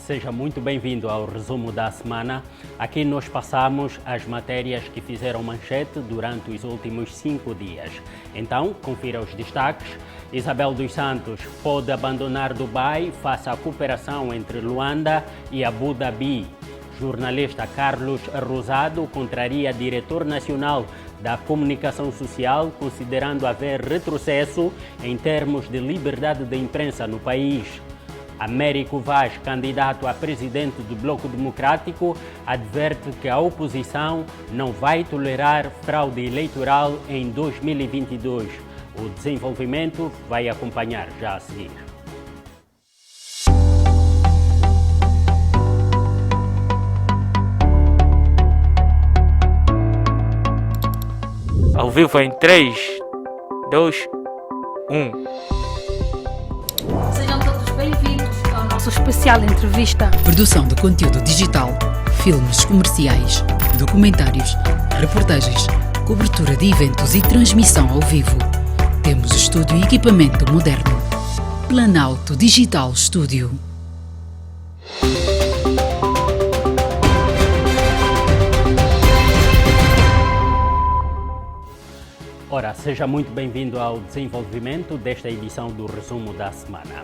seja muito bem-vindo ao resumo da semana. Aqui nós passamos as matérias que fizeram manchete durante os últimos 5 dias. Então, confira os destaques. Isabel dos Santos pode abandonar Dubai face à cooperação entre Luanda e Abu Dhabi. Jornalista Carlos Rosado contraria diretor nacional da comunicação social, considerando haver retrocesso em termos de liberdade de imprensa no país. Américo Vaz, candidato a presidente do Bloco Democrático, adverte que a oposição não vai tolerar fraude eleitoral em 2022. O desenvolvimento vai acompanhar já a seguir. Ao vivo em 3, 2, 1. Sejam todos bem-vindos ao nosso especial entrevista. Produção de conteúdo digital, filmes comerciais, documentários, reportagens, cobertura de eventos e transmissão ao vivo. Temos estúdio e equipamento moderno. Planalto Digital Studio. Ora, seja muito bem-vindo ao desenvolvimento desta edição do resumo da semana.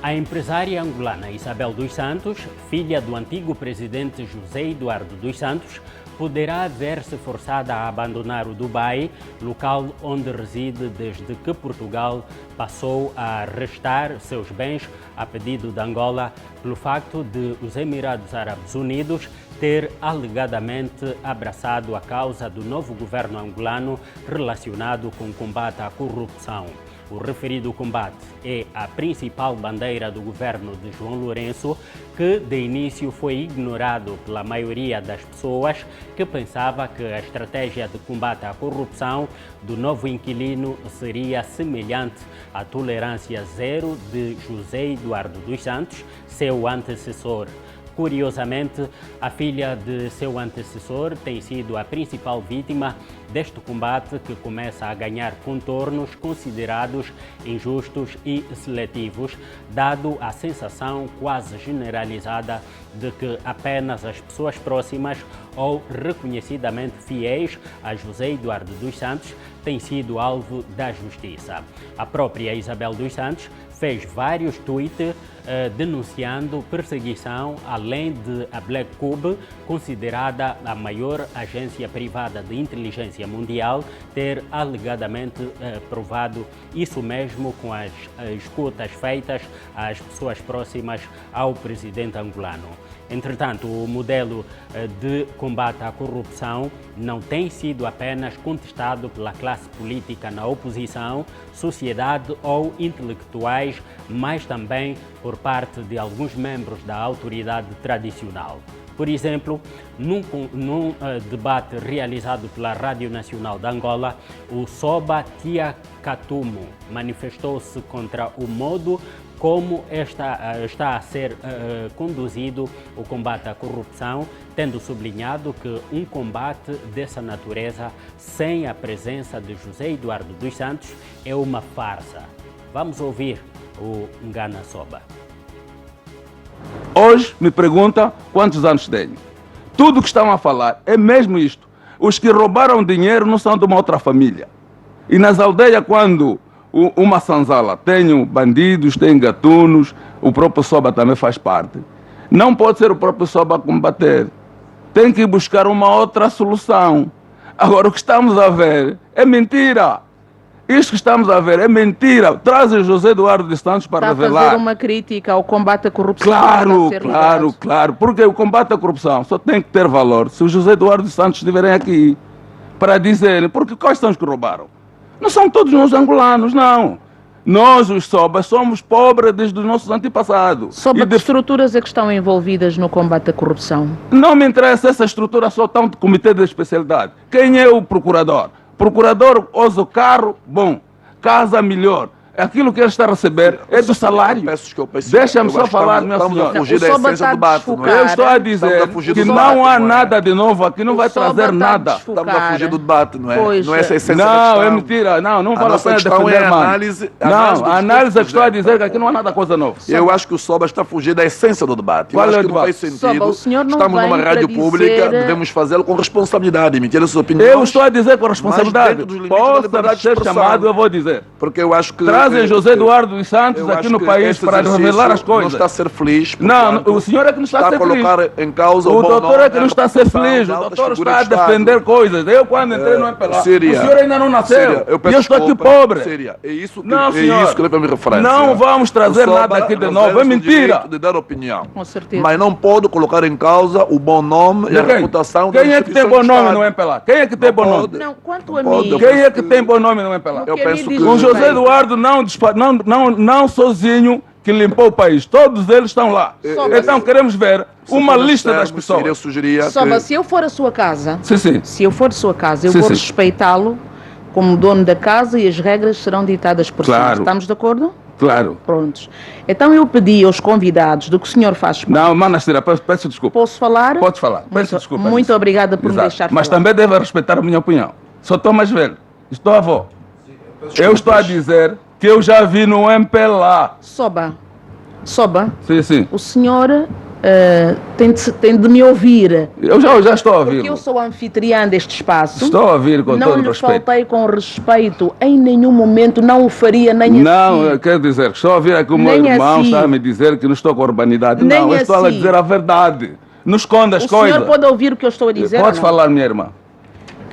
A empresária angolana Isabel dos Santos, filha do antigo presidente José Eduardo dos Santos, poderá ver-se forçada a abandonar o Dubai, local onde reside desde que Portugal passou a restar seus bens a pedido de Angola pelo facto de os Emirados Árabes Unidos ter alegadamente abraçado a causa do novo governo angolano relacionado com o combate à corrupção. O referido combate é a principal bandeira do governo de João Lourenço, que de início foi ignorado pela maioria das pessoas que pensava que a estratégia de combate à corrupção do novo inquilino seria semelhante à tolerância zero de José Eduardo dos Santos, seu antecessor. Curiosamente, a filha de seu antecessor tem sido a principal vítima deste combate que começa a ganhar contornos considerados injustos e seletivos, dado a sensação quase generalizada de que apenas as pessoas próximas ou reconhecidamente fiéis a José Eduardo dos Santos têm sido alvo da justiça. A própria Isabel dos Santos fez vários tweets denunciando perseguição, além de a Black Cube, considerada a maior agência privada de inteligência mundial, ter alegadamente provado isso mesmo com as escutas feitas às pessoas próximas ao presidente angolano. Entretanto, o modelo de combate à corrupção não tem sido apenas contestado pela classe política na oposição, sociedade ou intelectuais, mas também por parte de alguns membros da autoridade tradicional. Por exemplo, num debate realizado pela Rádio Nacional de Angola, o Soba Tia Katumo manifestou-se contra o modo como está a ser conduzido o combate à corrupção, tendo sublinhado que um combate dessa natureza, sem a presença de José Eduardo dos Santos, é uma farsa. Vamos ouvir o Ngana Soba. Hoje me pergunta quantos anos tenho. Tudo o que estão a falar é mesmo isto. Os que roubaram dinheiro não são de uma outra família. E nas aldeias, quando uma sanzala tem bandidos, tem gatunos, o próprio Soba também faz parte. Não pode ser o próprio Soba a combater. Tem que buscar uma outra solução. Agora, o que estamos a ver é mentira. Isto que estamos a ver é mentira. Traz o José Eduardo dos Santos para revelar. Está a fazer uma crítica ao combate à corrupção. Claro. Porque o combate à corrupção só tem que ter valor se o José Eduardo dos Santos estiverem aqui para dizerem, porque quais são os que roubaram? Não são todos nós angolanos, não. Nós, os Sobas, somos pobres desde os nossos antepassados. Sobre que estruturas é que estão envolvidas no combate à corrupção? Não me interessa essa estrutura, só tão de comitê de especialidade. Quem é o procurador? Procurador usa o carro, bom, casa melhor. aquilo que ele está a receber é do salário. Deixa-me só falar, meu senhor. O Soba está a desfocar. Eu estou a dizer que não há nada de novo aqui, não vai trazer nada. Estamos a fugir do debate, não é? Pois. Não é essa a essência Não, da é questão. mentira. Não A vale a nossa pena questão defender, é a mano. análise Não, do a análise é que estou a discurso, dizer que aqui não há nada coisa nova. Eu acho que o Soba está a fugir da essência do debate. Qual Eu é acho o que não debate? faz sentido. Soba, o senhor não Estamos vem numa rádio para pública, dizer- devemos fazê-lo com responsabilidade, emitir as opiniões. Eu estou a dizer com responsabilidade. dentro dos limites da liberdade Possa de ser expressão. chamado, eu vou dizer. Porque eu acho que... Trazem José Eduardo dos Santos eu aqui acho no que país este para exercício revelar as coisas. Não está a ser feliz. Não, porquanto o senhor é que não está a ser feliz. colocar em causa O bom doutor nome é que não e está a ser reputação feliz. de O altas doutor figuras está a de Estado. defender coisas. Eu, quando entrei no MPLA, Síria, o senhor ainda não nasceu. Síria, eu E peço eu estou aqui desculpa. pobre. Síria, é isso que, Não, é senhor. isso que leva a minha referência. Não vamos trazer O Soba nada aqui de reserva-se novo. É o mentira. direito de dar opinião. Com certeza. Mas não pode colocar em causa o bom nome e a Quem? reputação Quem da é que tem instituição bom de nome Estado. no MPLA? Quem é que tem bom nome? pode. Não, quanto Não a pode, mim... Quem é que tem bom nome no MPLA? Eu que a mim penso diz que... O José respeito. Eduardo não sozinho que limpou o país. Todos eles estão lá. Soba. Então queremos ver Se uma for lista das externo, Eu pessoas. sugeria Soba, que... se eu for à sua casa, Sim. se eu for à sua casa, eu Sim, vou sim. respeitá-lo como dono da casa e as regras serão ditadas por Claro. si. Estamos de acordo? Claro. Prontos. Então eu pedi aos convidados do que o senhor faz parte. Não, Manastira, peço desculpa. Posso falar? Pode falar. Peço desculpa. Muito disso. obrigada por me Exato. deixar Mas falar. também deve respeitar a minha opinião. Só estou mais velho. Estou avô. Eu estou a dizer que eu já vi no MPLA. Soba, Sim. o senhor tem de me ouvir. Eu já estou a ouvir. Porque eu sou anfitriã deste espaço. Estou a ouvir com não todo lhe respeito. faltei com respeito. Em nenhum momento não o faria nem Não, assim. eu quero dizer que estou a ouvir aqui o meu Nem irmão assim. está a me dizer que não estou com urbanidade. Nem Não, eu estou a assim. dizer a verdade. Não esconda as O coisas. senhor pode ouvir o que eu estou a dizer? Pode ou não? falar, minha irmã.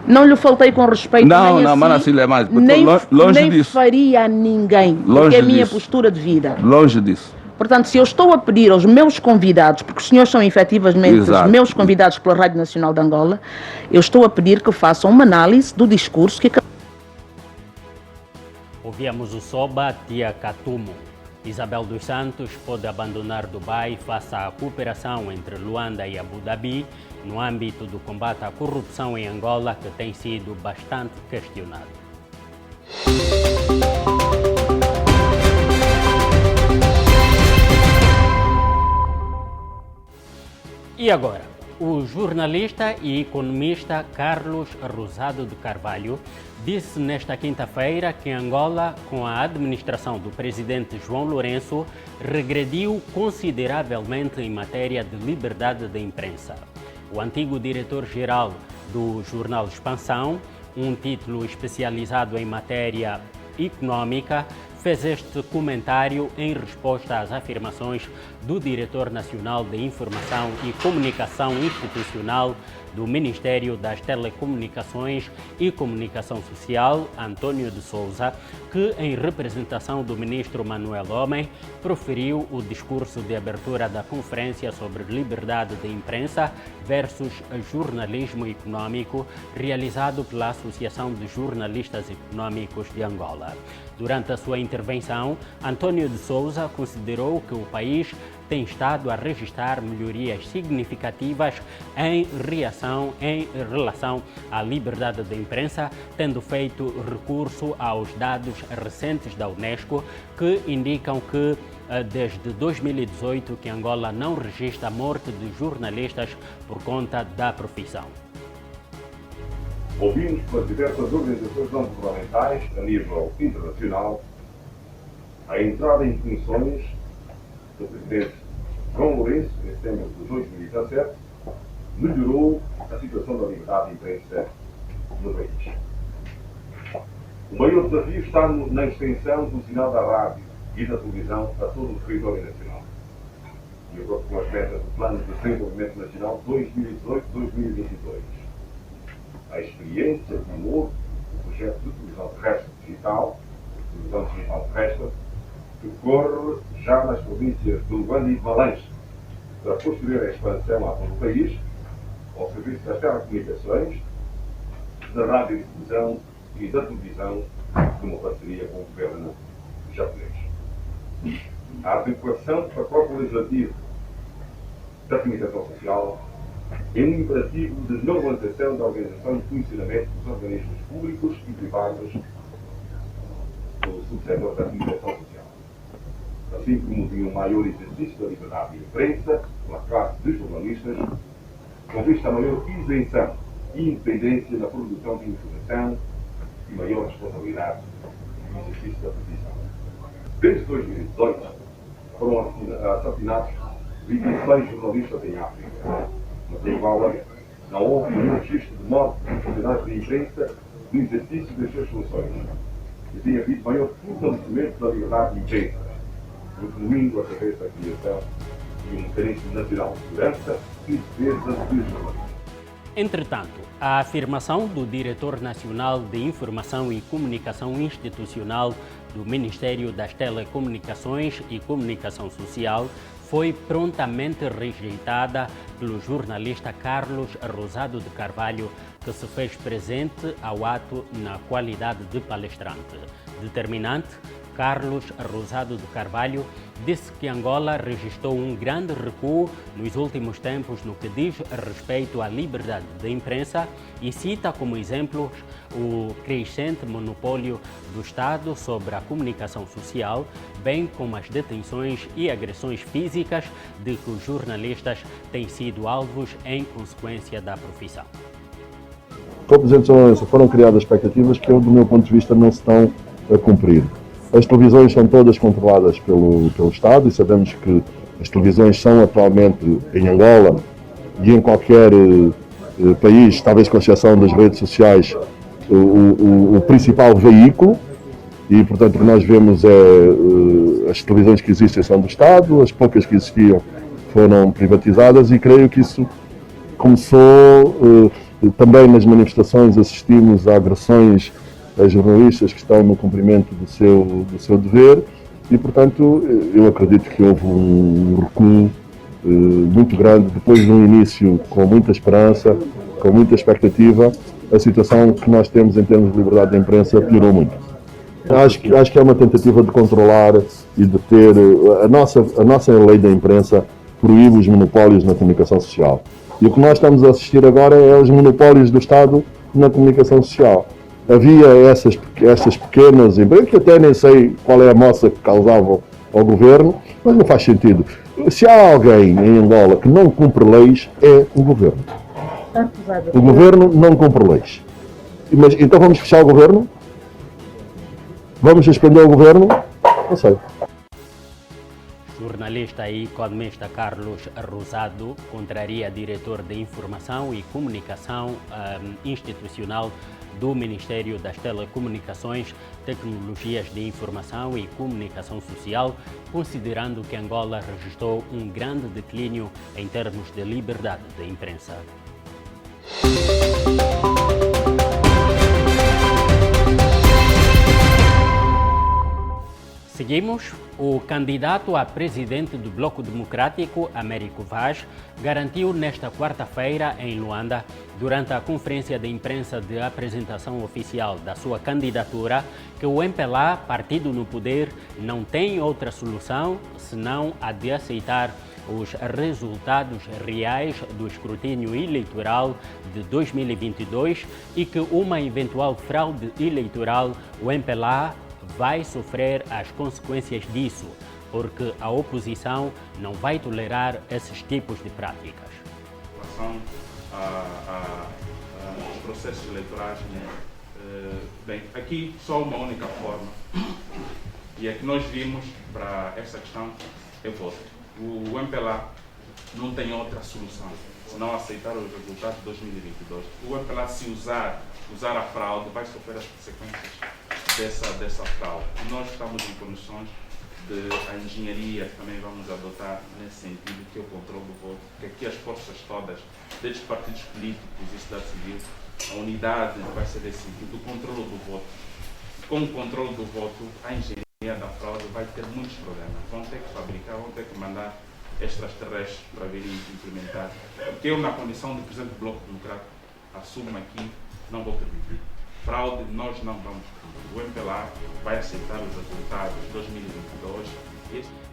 Não lhe faltei com respeito Não, nem não, assim, Manacília, é mais. nem, Longe nem disso. faria a ninguém. Longe porque é a minha disso. postura de vida. Longe disso. Portanto, se eu estou a pedir aos meus convidados, porque os senhores são efetivamente Exato. os meus convidados pela Rádio Nacional de Angola, eu estou a pedir que façam uma análise do discurso que Ouvimos o Soba Tia Katumo. Isabel dos Santos pode abandonar Dubai face à cooperação entre Luanda e Abu Dhabi no âmbito do combate à corrupção em Angola, que tem sido bastante questionado. E agora, o jornalista e economista Carlos Rosado de Carvalho disse nesta quinta-feira que Angola, com a administração do presidente João Lourenço, regrediu consideravelmente em matéria de liberdade de imprensa. O antigo diretor-geral do jornal Expansão, um título especializado em matéria econômica, fez este comentário em resposta às afirmações do Diretor Nacional de Informação e Comunicação Institucional do Ministério das Telecomunicações e Comunicação Social, António de Souza, que, em representação do ministro Manuel Homem, proferiu o discurso de abertura da Conferência sobre Liberdade de Imprensa versus Jornalismo Econômico, realizado pela Associação de Jornalistas Econômicos de Angola. Durante a sua intervenção, António de Souza considerou que o país tem estado a registrar melhorias significativas em relação à liberdade de imprensa, tendo feito recurso aos dados recentes da Unesco, que indicam que desde 2018 que Angola não registra a morte de jornalistas por conta da profissão. Ouvimos pelas diversas organizações não governamentais a nível internacional a entrada em funções do presidente João Lourenço, em setembro de 2017, melhorou a situação da liberdade de imprensa no país. O maior desafio está na extensão do sinal da rádio e da televisão a todo o território nacional. De acordo com as metas do Plano de Desenvolvimento Nacional 2018-2022. A experiência de novo do projeto de televisão terrestre digital, que decorre já nas províncias de Luanda e de Malange, para posterior expansão a todo o país, ao serviço das telecomunicações, da rádio e difusão e da televisão, de uma parceria com o governo japonês. A adequação do pacote legislativo da comunicação social é um imperativo de normalização da organização e funcionamento dos organismos públicos e privados dos do subsetor da comunicação social. Assim como tinha um maior exercício da liberdade de imprensa pela classe de jornalistas, com vista a maior isenção e independência na produção de informação e maior responsabilidade no exercício da profissão. Desde 2018, foram assassinados 26 jornalistas em África. Mas em Angola, não houve nenhum registro de morte de funcionários de imprensa no exercício das suas funções. E tem havido maior fortalecimento da liberdade de imprensa, incluindo através da criação de um mecanismo nacional de segurança e defesa dos jornalistas. Entretanto, a afirmação do Diretor Nacional de Informação e Comunicação Institucional do Ministério das Telecomunicações e Comunicação Social foi prontamente rejeitada pelo jornalista Carlos Rosado de Carvalho, que se fez presente ao ato na qualidade de palestrante. Determinante, Carlos Rosado de Carvalho disse que Angola registrou um grande recuo nos últimos tempos no que diz respeito à liberdade de imprensa e cita como exemplos o crescente monopólio do Estado sobre a comunicação social, bem como as detenções e agressões físicas de que os jornalistas têm sido alvos em consequência da profissão. Com a apresentação foram criadas expectativas que, do meu ponto de vista, não se estão a cumprir. As televisões são todas controladas pelo Estado e sabemos que as televisões são atualmente em Angola e em qualquer país, talvez com exceção das redes sociais, o principal veículo e, portanto, o que nós vemos é as televisões que existem são do Estado, as poucas que existiam foram privatizadas e creio que isso começou também nas manifestações, assistimos a agressões a jornalistas que estão no cumprimento do seu dever e, portanto, eu acredito que houve um recuo muito grande depois de um início com muita esperança, com muita expectativa. A situação que nós temos em termos de liberdade de imprensa piorou muito. Acho que é uma tentativa de controlar e de ter... A nossa lei da imprensa proíbe os monopólios na comunicação social. E o que nós estamos a assistir agora é os monopólios do Estado na comunicação social. Havia essas pequenas empresas, que até nem sei qual é a moça que causavam ao governo, mas não faz sentido. Se há alguém em Angola que não cumpre leis, é o governo. O governo não cumpre leis. Mas, então vamos fechar o governo? Vamos suspender o governo? Não sei. Jornalista e economista Carlos Rosado contraria diretor de Informação e Comunicação Institucional do Ministério das Telecomunicações, Tecnologias de Informação e Comunicação Social, considerando que Angola registrou um grande declínio em termos de liberdade de imprensa. Seguimos. O candidato a presidente do Bloco Democrático, Américo Vaz, garantiu nesta quarta-feira, em Luanda, durante a conferência de imprensa de apresentação oficial da sua candidatura, que o MPLA, partido no poder, não tem outra solução senão a de aceitar os resultados reais do escrutínio eleitoral de 2022 e que uma eventual fraude eleitoral, o MPLA vai sofrer as consequências disso, porque a oposição não vai tolerar esses tipos de práticas. Em relação aos processos eleitorais, bem, aqui só uma única forma, e é que nós vimos para essa questão é voto. O MPLA não tem outra solução, senão aceitar os resultados de 2022. O MPLA, se usar a fraude, vai sofrer as consequências dessa fraude. Nós estamos em condições de a engenharia que também vamos adotar nesse sentido, que é o controle do voto, que aqui as forças todas, desde partidos políticos e sociedade civil, a unidade vai ser desse sentido, o controle do voto. Com o controle do voto, a engenharia da fraude vai ter muitos problemas. Vão ter que fabricar, vão ter que mandar extraterrestres para virem implementar. Porque eu, na condição de presidente do Bloco Democrático, assumo aqui, não vou permitir. Fraude, nós não vamos permitir. O MPLA vai aceitar os resultados de 2022.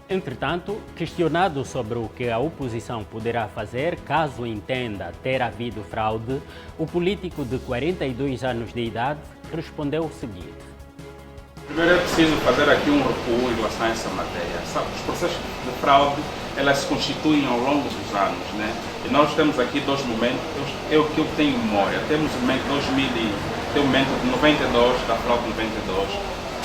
Entretanto, questionado sobre o que a oposição poderá fazer caso entenda ter havido fraude, o político de 42 anos de idade respondeu o seguinte. Primeiro é preciso fazer aqui um recuo em relação a essa matéria. Os processos de fraude, elas se constituem ao longo dos anos, né? E nós temos aqui dois momentos, é o que eu tenho em memória. Temos o momento tem o momento de 92, da fraude de 92,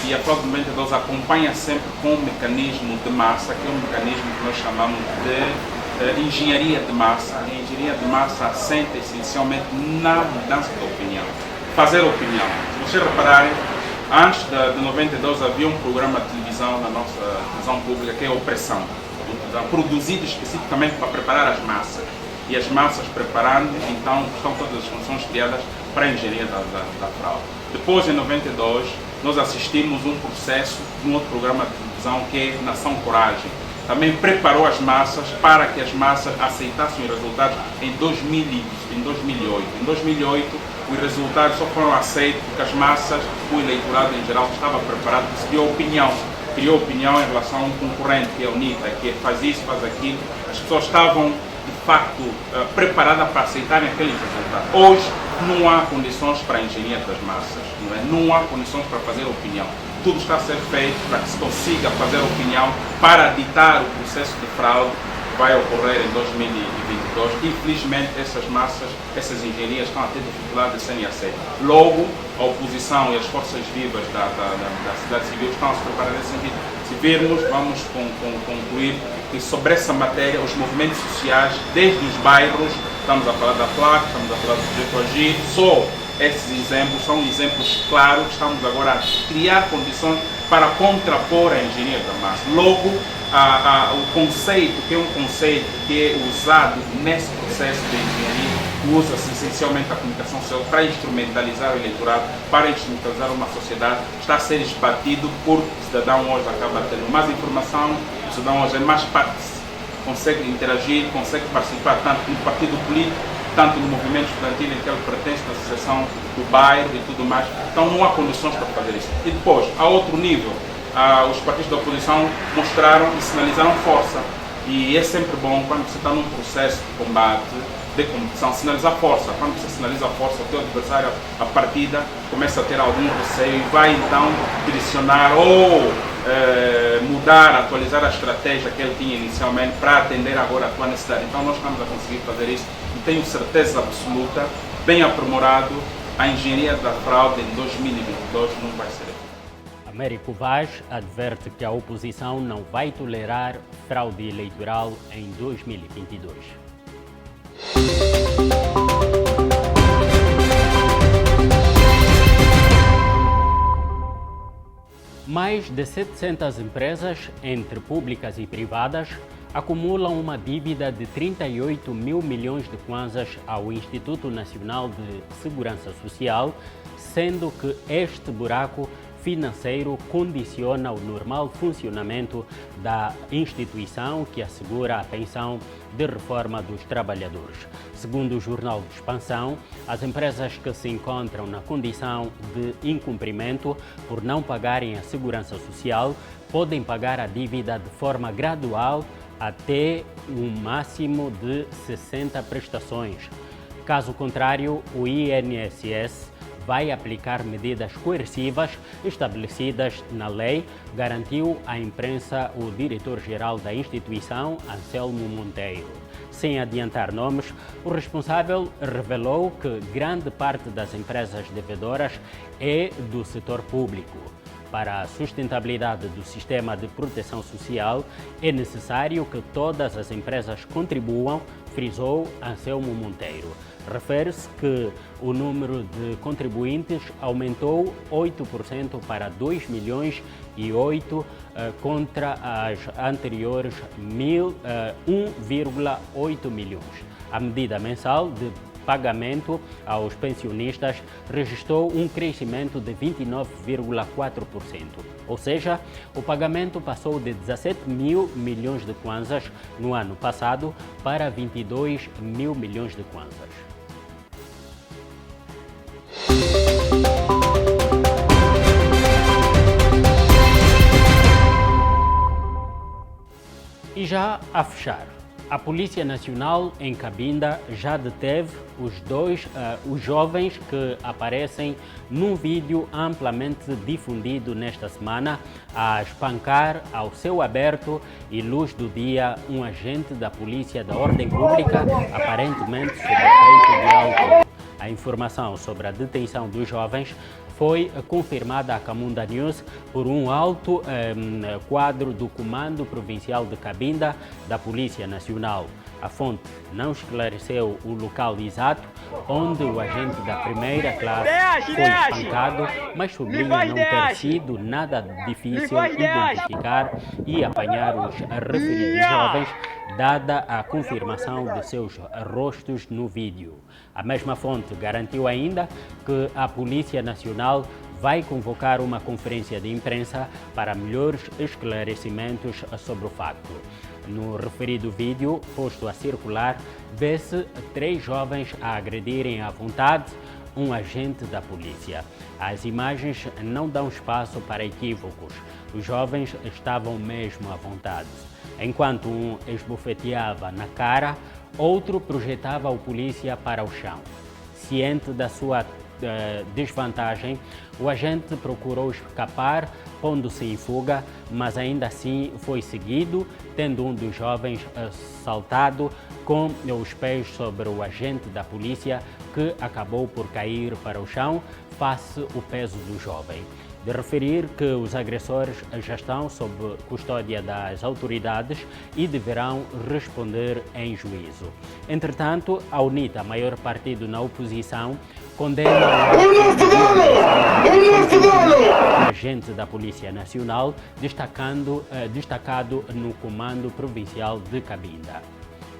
e a fraude de 92 acompanha sempre com um mecanismo de massa, que é um mecanismo que nós chamamos de engenharia de massa. A engenharia de massa assenta essencialmente na mudança de opinião. Fazer opinião. Se vocês repararem, antes de 92 havia um programa de televisão na nossa televisão pública que é Opressão, produzido especificamente para preparar as massas. E as massas preparando, então estão todas as funções criadas para a engenharia da fraude. Depois, em 92, nós assistimos um processo de um outro programa de televisão que é Nação Coragem. Também preparou as massas para que as massas aceitassem os resultados em 2008. Em 2008, os resultados só foram aceitos porque as massas, o eleitorado em geral, estava preparado, criou opinião em relação a um concorrente, que é a UNITA, que faz isso, faz aquilo. As pessoas estavam, de facto, preparadas para aceitarem aqueles resultados. Hoje, não há condições para a engenharia das massas, não há condições para fazer opinião. Tudo está a ser feito para que se consiga fazer opinião para ditar o processo de fraude que vai ocorrer em 2022. Infelizmente, essas massas, essas engenharias estão a ter dificuldade de serem aceitas. Logo, a oposição e as forças vivas da sociedade civil estão a se preparar nesse sentido. Se virmos, vamos concluir que sobre essa matéria, os movimentos sociais, desde os bairros, estamos a falar da FLAC, estamos a falar do Projeto Agir, só esses exemplos são exemplos claros. Estamos agora a criar condições para contrapor a engenharia da massa. Logo, o conceito, que é um conceito que é usado nesse processo de engenharia, usa-se essencialmente a comunicação social para instrumentalizar o eleitorado, para instrumentalizar uma sociedade, está a ser esbatido porque o cidadão hoje acaba tendo mais informação, o cidadão hoje é mais consegue interagir, consegue participar tanto no partido político, tanto no movimento estudantil em que ele pertence, na associação do bairro e tudo mais. Então não há condições para fazer isso. E depois, a outro nível, os partidos da oposição mostraram e sinalizaram força. E é sempre bom quando você está num processo de combate, de competição, sinalizar força. Quando você sinaliza força, o teu adversário, a partida, começa a ter algum receio e vai então direcionar ou mudar, atualizar a estratégia que ele tinha inicialmente para atender agora a tua necessidade. Então nós estamos a conseguir fazer isso e tenho certeza absoluta, bem aprimorado, a engenharia da fraude em 2022 não vai ser. Américo Vaz adverte que a oposição não vai tolerar fraude eleitoral em 2022. Mais de 700 empresas, entre públicas e privadas, acumulam uma dívida de 38 mil milhões de kwanzas ao Instituto Nacional de Segurança Social, sendo que este buraco financeiro condiciona o normal funcionamento da instituição que assegura a pensão de reforma dos trabalhadores. Segundo o jornal de Expansão, as empresas que se encontram na condição de incumprimento por não pagarem a segurança social podem pagar a dívida de forma gradual até um máximo de 60 prestações. Caso contrário, o INSS vai aplicar medidas coercivas estabelecidas na lei, garantiu à imprensa o diretor-geral da instituição, Anselmo Monteiro. Sem adiantar nomes, o responsável revelou que grande parte das empresas devedoras é do setor público. Para a sustentabilidade do sistema de proteção social, é necessário que todas as empresas contribuam, frisou Anselmo Monteiro. Refere-se que o número de contribuintes aumentou 8% para 2 milhões e 8 contra as anteriores 1,8 milhões. A medida mensal de pagamento aos pensionistas registrou um crescimento de 29,4%. Ou seja, o pagamento passou de 17 mil milhões de kwanzas no ano passado para 22 mil milhões de kwanzas. E já a fechar, A Polícia Nacional em Cabinda já deteve os jovens que aparecem num vídeo amplamente difundido nesta semana a espancar ao céu aberto e luz do dia um agente da Polícia da Ordem Pública, aparentemente sob efeito de álcool. A informação sobre a detenção dos jovens foi confirmada à Camunda News por um alto quadro do Comando Provincial de Cabinda da Polícia Nacional. A fonte não esclareceu o local exato onde o agente da primeira classe foi espancado, mas sublinha não ter sido nada difícil identificar e apanhar os referidos jovens, dada a confirmação de seus rostos no vídeo. A mesma fonte garantiu ainda que a Polícia Nacional vai convocar uma conferência de imprensa para melhores esclarecimentos sobre o facto. No referido vídeo, posto a circular, vê-se 3 jovens a agredirem à vontade um agente da polícia. As imagens não dão espaço para equívocos. Os jovens estavam mesmo à vontade. Enquanto um esbofeteava na cara, outro projetava o polícia para o chão. Ciente da sua desvantagem, o agente procurou escapar, pondo-se em fuga, mas ainda assim foi seguido, tendo um dos jovens saltado com os pés sobre o agente da polícia, que acabou por cair para o chão face ao peso do jovem. De referir que os agressores já estão sob custódia das autoridades e deverão responder em juízo. Entretanto, a UNITA, maior partido na oposição, condena o agente da Polícia Nacional, destacado no Comando Provincial de Cabinda.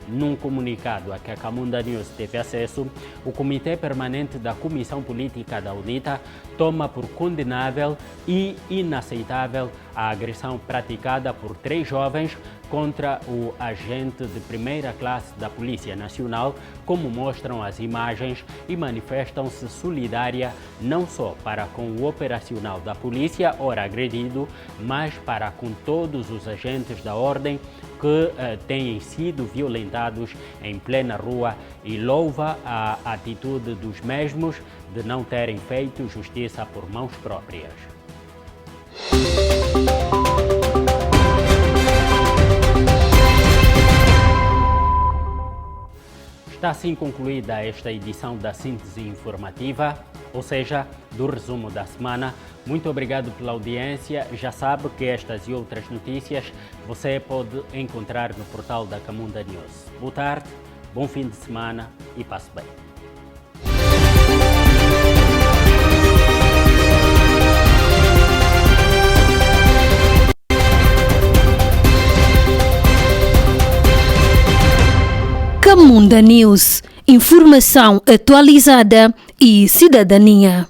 Num comunicado a que a Camunda News teve acesso, o Comitê Permanente da Comissão Política da UNITA toma por condenável e inaceitável a agressão praticada por 3 jovens contra o agente de primeira classe da Polícia Nacional, como mostram as imagens, e manifestam-se solidária não só para com o operacional da polícia, ora agredido, mas para com todos os agentes da ordem que têm sido violentados em plena rua, e louva a atitude dos mesmos de não terem feito justiça por mãos próprias. Está assim concluída esta edição da Síntese Informativa, ou seja, do resumo da semana. Muito obrigado pela audiência. Já sabe que estas e outras notícias você pode encontrar no portal da Camunda News. Boa tarde, bom fim de semana e passe bem. Camunda News, informação atualizada e cidadania.